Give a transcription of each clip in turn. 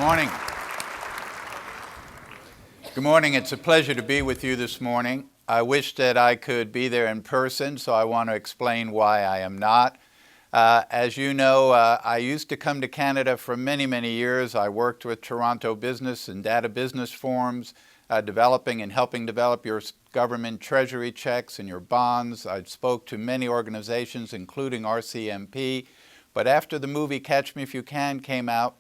morning. Good morning. It's a pleasure to be with you this morning. I wish that I could be there in person, so I want to explain why I am not. As you know, I used to come to Canada for many, many years. I worked with Toronto Business and Data Business Forums, developing and helping develop your government treasury checks and your bonds. I spoke to many organizations, including RCMP. But after the movie Catch Me If You Can came out,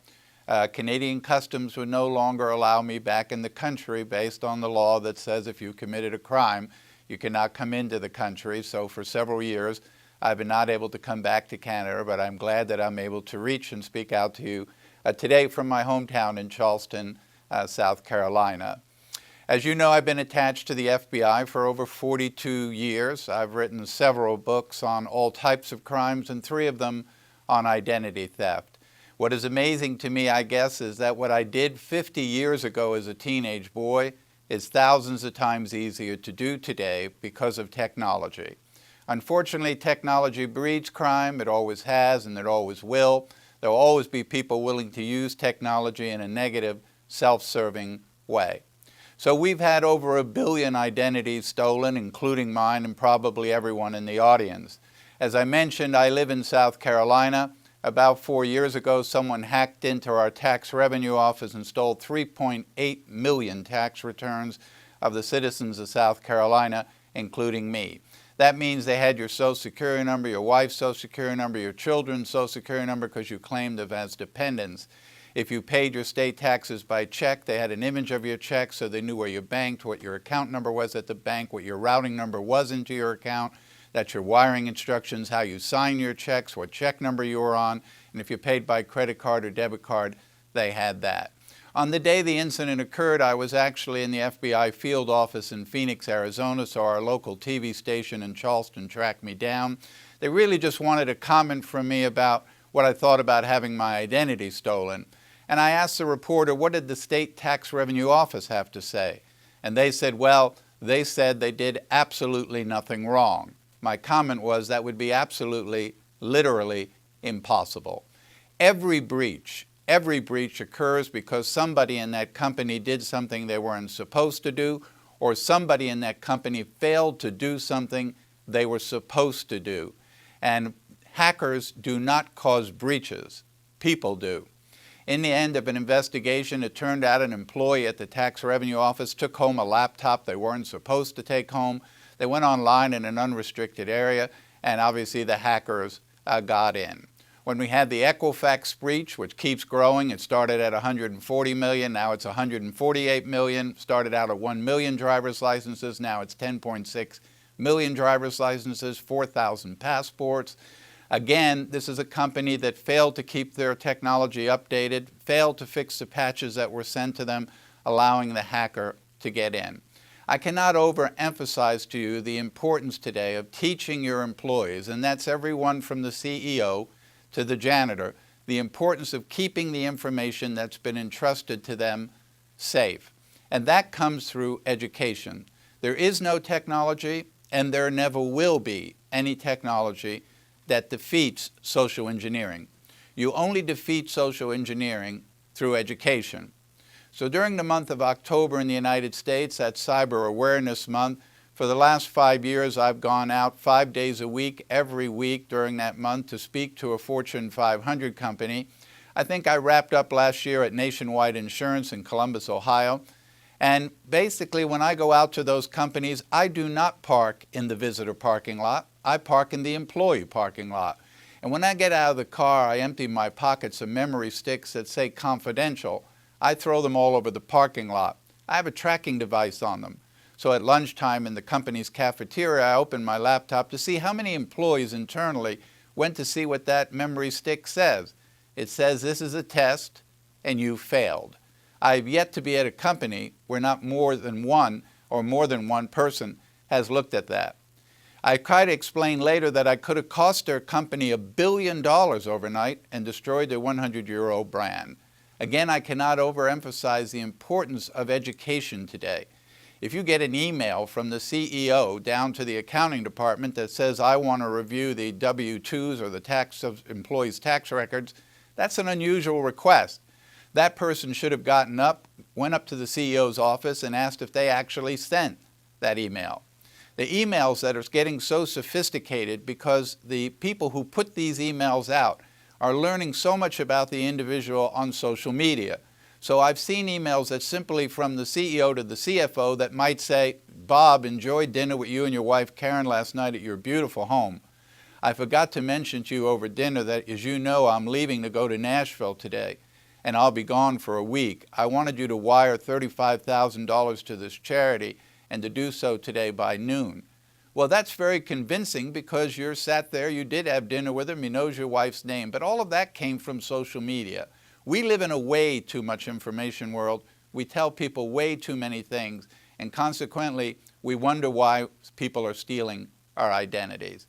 Canadian Customs would no longer allow me back in the country based on the law that says if you committed a crime, you cannot come into the country. So for several years, I've been not able to come back to Canada, but I'm glad that I'm able to reach and speak out to you today from my hometown in Charleston, South Carolina. As you know, I've been attached to the FBI for over 42 years. I've written several books on all types of crimes, and 3 of them on identity theft. What is amazing to me, I guess, is that what I did 50 years ago as a teenage boy is thousands of times easier to do today because of technology. Unfortunately, technology breeds crime. It always has, and it always will. There will always be people willing to use technology in a negative, self-serving way. So we've had over 1 billion identities stolen, including mine and probably everyone in the audience. As I mentioned, I live in South Carolina. About 4 years ago, someone hacked into our tax revenue office and stole 3.8 million tax returns of the citizens of South Carolina, including me. That means they had your Social Security number, your wife's Social Security number, your children's Social Security number because you claimed them as dependents. If you paid your state taxes by check, they had an image of your check so they knew where you banked, what your account number was at the bank, what your routing number was into your account. That's your wiring instructions, how you sign your checks, what check number you were on, and if you paid by credit card or debit card, they had that. On the day the incident occurred, I was actually in the FBI field office in Phoenix, Arizona, so our local TV station in Charleston tracked me down. They really just wanted a comment from me about what I thought about having my identity stolen. And I asked the reporter, what did the state tax revenue office have to say? And they said, well, they said they did absolutely nothing wrong. My comment was that would be absolutely, literally impossible. Every breach occurs because somebody in that company did something they weren't supposed to do, or somebody in that company failed to do something they were supposed to do. And hackers do not cause breaches. People do. In the end of an investigation, it turned out an employee at the tax revenue office took home a laptop they weren't supposed to take home. They went online in an unrestricted area, and obviously the hackers got in. When we had the Equifax breach, which keeps growing, it started at 140 million, now it's 148 million, started out at 1 million driver's licenses, now it's 10.6 million driver's licenses, 4,000 passports. Again, this is a company that failed to keep their technology updated, failed to fix the patches that were sent to them, allowing the hacker to get in. I cannot overemphasize to you the importance today of teaching your employees, and that's everyone from the CEO to the janitor, the importance of keeping the information that's been entrusted to them safe. And that comes through education. There is no technology, and there never will be any technology that defeats social engineering. You only defeat social engineering through education. So during the month of October in the United States, that's Cyber Awareness Month, for the last 5 years I've gone out 5 days a week, every week during that month to speak to a Fortune 500 company. I think I wrapped up last year at Nationwide Insurance in Columbus, Ohio. And basically when I go out to those companies, I do not park in the visitor parking lot. I park in the employee parking lot. And when I get out of the car, I empty my pockets of memory sticks that say confidential. I throw them all over the parking lot. I have a tracking device on them. So at lunchtime in the company's cafeteria, I open my laptop to see how many employees internally went to see what that memory stick says. It says this is a test and you failed. I've yet to be at a company where not more than one or more than one person has looked at that. I try to explain later that I could have cost their company $1 billion overnight and destroyed their 100-year-old brand. Again, I cannot overemphasize the importance of education today. If you get an email from the CEO down to the accounting department that says, I want to review the W-2s or the employees' tax records, that's an unusual request. That person should have gotten up, went up to the CEO's office and asked if they actually sent that email. The emails that are getting so sophisticated because the people who put these emails out are learning so much about the individual on social media. So I've seen emails that simply from the CEO to the CFO that might say, Bob, enjoyed dinner with you and your wife Karen last night at your beautiful home. I forgot to mention to you over dinner that, as you know, I'm leaving to go to Nashville today, and I'll be gone for a week. I wanted you to wire $35,000 to this charity and to do so today by noon. Well, that's very convincing because you're sat there, you did have dinner with him, he knows your wife's name, but all of that came from social media. We live in a way too much information world. We tell people way too many things, and consequently, we wonder why people are stealing our identities.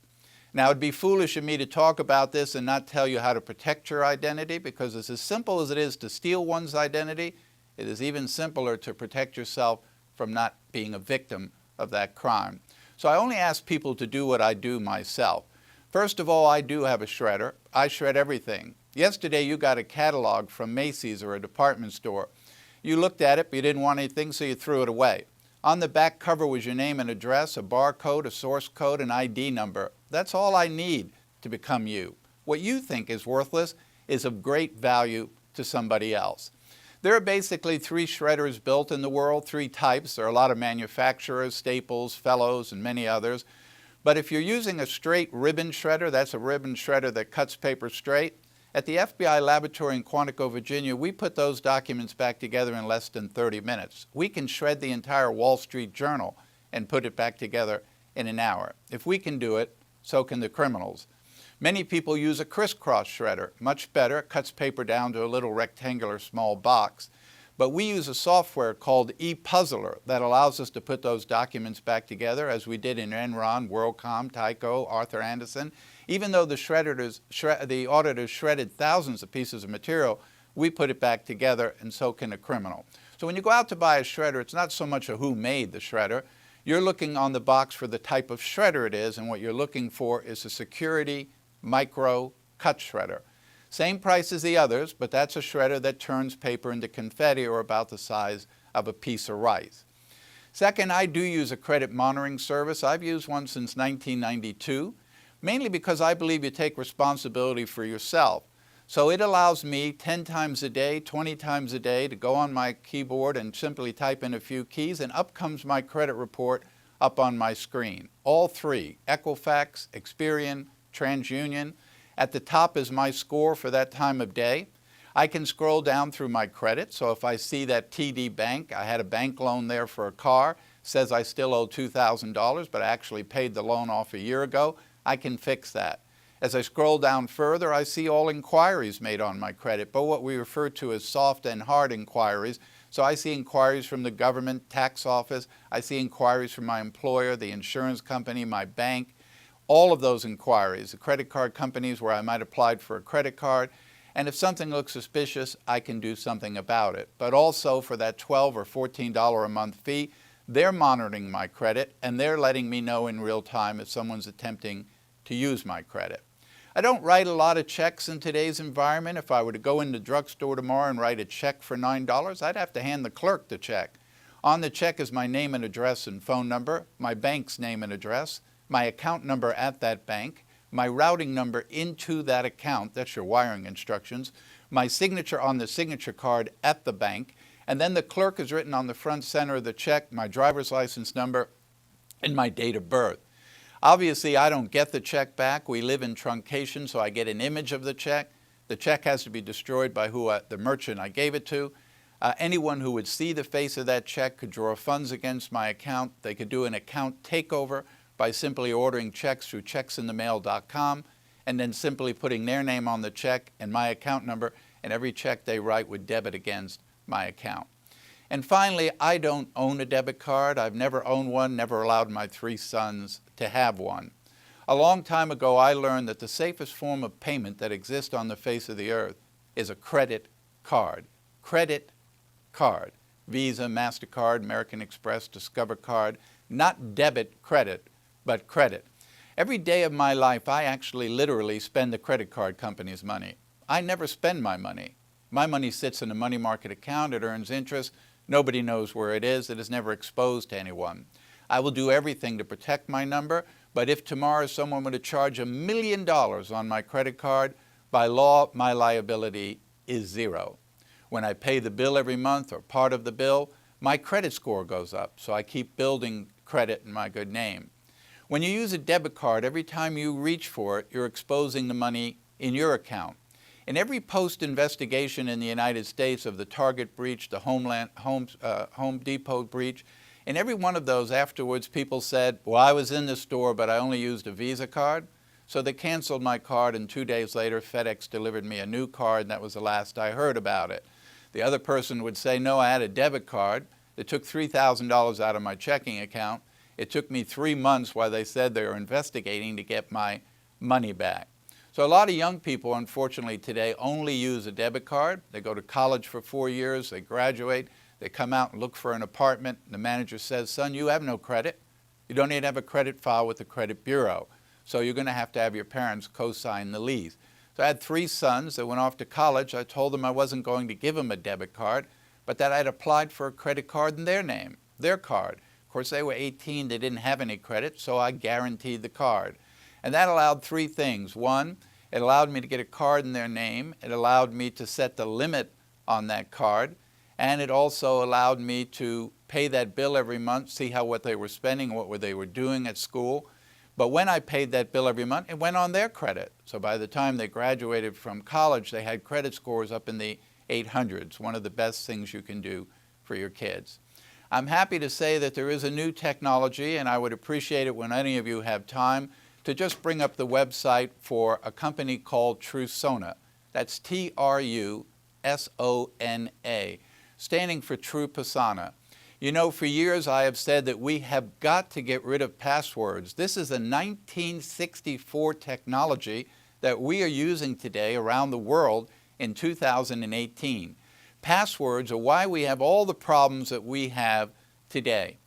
Now, it'd be foolish of me to talk about this and not tell you how to protect your identity, because it's as simple as it is to steal one's identity, it is even simpler to protect yourself from not being a victim of that crime. So I only ask people to do what I do myself. First of all, I do have a shredder. I shred everything. Yesterday, you got a catalog from Macy's or a department store. You looked at it, but you didn't want anything, so you threw it away. On the back cover was your name and address, a barcode, a source code, an ID number. That's all I need to become you. What you think is worthless is of great value to somebody else. There are basically 3 shredders built in the world, 3 types. There are a lot of manufacturers, Staples, Fellows, and many others. But if you're using a straight ribbon shredder, that's a ribbon shredder that cuts paper straight. At the FBI laboratory in Quantico, Virginia, we put those documents back together in less than 30 minutes. We can shred the entire Wall Street Journal and put it back together in an hour. If we can do it, so can the criminals. Many people use a crisscross shredder, much better, it cuts paper down to a little rectangular small box. But we use a software called ePuzzler that allows us to put those documents back together, as we did in Enron, WorldCom, Tyco, Arthur Andersen. Even though the auditors shredded thousands of pieces of material, we put it back together, and so can a criminal. So when you go out to buy a shredder, it's not so much a who made the shredder. You're looking on the box for the type of shredder it is, and what you're looking for is a security micro cut shredder. Same price as the others, but that's a shredder that turns paper into confetti or about the size of a piece of rice. Second, I do use a credit monitoring service. I've used one since 1992, mainly because I believe you take responsibility for yourself. So it allows me 10 times a day, 20 times a day to go on my keyboard and simply type in a few keys, and up comes my credit report up on my screen. All 3, Equifax, Experian, TransUnion. At the top is my score for that time of day. I can scroll down through my credit, so if I see that TD Bank, I had a bank loan there for a car, says I still owe $2,000, but I actually paid the loan off a year ago, I can fix that. As I scroll down further, I see all inquiries made on my credit, but what we refer to as soft and hard inquiries. So I see inquiries from the government tax office, I see inquiries from my employer, the insurance company, my bank, all of those inquiries, the credit card companies where I might have applied for a credit card, and if something looks suspicious, I can do something about it. But also for that $12 or $14 a month fee, they're monitoring my credit and they're letting me know in real time if someone's attempting to use my credit. I don't write a lot of checks in today's environment. If I were to go in the drugstore tomorrow and write a check for $9, I'd have to hand the clerk the check. On the check is my name and address and phone number, my bank's name and address, my account number at that bank, my routing number into that account, that's your wiring instructions, my signature on the signature card at the bank, and then the clerk has written on the front center of the check my driver's license number and my date of birth. Obviously, I don't get the check back. We live in truncation, so I get an image of the check. The check has to be destroyed by the merchant I gave it to. Anyone who would see the face of that check could draw funds against my account. They could do an account takeover by simply ordering checks through checksinthemail.com and then simply putting their name on the check and my account number, and every check they write would debit against my account. And finally, I don't own a debit card. I've never owned one, never allowed my 3 sons to have one. A long time ago, I learned that the safest form of payment that exists on the face of the earth is a credit card. Credit card. Visa, MasterCard, American Express, Discover Card. Not debit credit, but credit. Every day of my life, I actually literally spend the credit card company's money. I never spend my money. My money sits in a money market account. It earns interest. Nobody knows where it is. It is never exposed to anyone. I will do everything to protect my number, but if tomorrow someone were to charge $1 million on my credit card, by law, my liability is zero. When I pay the bill every month or part of the bill, my credit score goes up, so I keep building credit in my good name. When you use a debit card, every time you reach for it, you're exposing the money in your account. In every post-investigation in the United States of the Target breach, the Home Depot breach, in every one of those afterwards, people said, well, I was in the store, but I only used a Visa card. So they canceled my card, and 2 days later, FedEx delivered me a new card, and that was the last I heard about it. The other person would say, no, I had a debit card. They took $3,000 out of my checking account. It took me 3 months while they said they were investigating to get my money back. So a lot of young people, unfortunately, today only use a debit card. They go to college for 4 years, they graduate, they come out and look for an apartment. The manager says, son, you have no credit. You don't even have a credit file with the credit bureau. So you're going to have your parents co-sign the lease. So I had 3 sons that went off to college. I told them I wasn't going to give them a debit card, but that I'd applied for a credit card in their name, their card. Of course, they were 18, they didn't have any credit, so I guaranteed the card. And that allowed 3 things. One, it allowed me to get a card in their name. It allowed me to set the limit on that card. And it also allowed me to pay that bill every month, see what they were spending, what they were doing at school. But when I paid that bill every month, it went on their credit. So by the time they graduated from college, they had credit scores up in the 800s, one of the best things you can do for your kids. I'm happy to say that there is a new technology, and I would appreciate it when any of you have time to just bring up the website for a company called Sona. That's Trusona, standing for True Persona. You know, for years I have said that we have got to get rid of passwords. This is a 1964 technology that we are using today around the world in 2018. Passwords are why we have all the problems that we have today.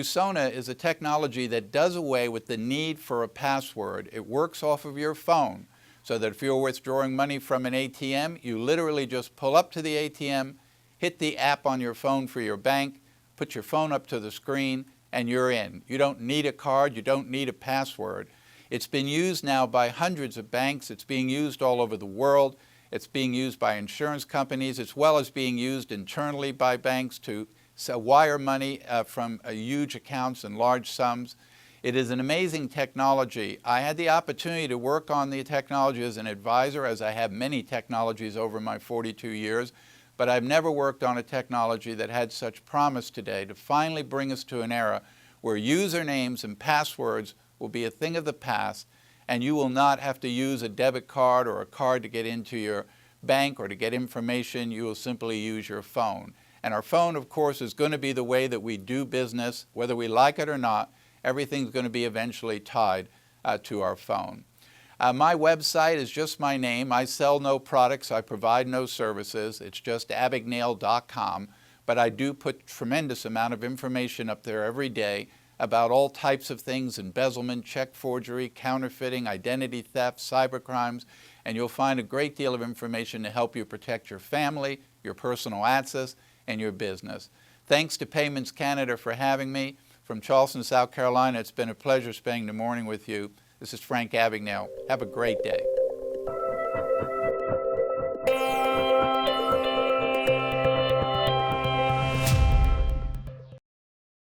Sona is a technology that does away with the need for a password. It works off of your phone, so that if you're withdrawing money from an ATM, you literally just pull up to the ATM, hit the app on your phone for your bank, put your phone up to the screen, and you're in. You don't need a card. You don't need a password. It's been used now by hundreds of banks. It's being used all over the world. It's being used by insurance companies, as well as being used internally by banks to wire money from huge accounts and large sums. It is an amazing technology. I had the opportunity to work on the technology as an advisor, as I have many technologies over my 42 years. But I've never worked on a technology that had such promise today to finally bring us to an era where usernames and passwords will be a thing of the past, and you will not have to use a debit card or a card to get into your bank or to get information. You will simply use your phone. And our phone, of course, is going to be the way that we do business. Whether we like it or not, everything's going to be eventually tied to our phone. My website is just my name. I sell no products. I provide no services. It's just abagnale.com. But I do put tremendous amount of information up there every day about all types of things: embezzlement, check forgery, counterfeiting, identity theft, cybercrimes. And you'll find a great deal of information to help you protect your family, your personal assets, and your business. Thanks to Payments Canada for having me. From Charleston, South Carolina, it's been a pleasure spending the morning with you. This is Frank Abagnale. Have a great day.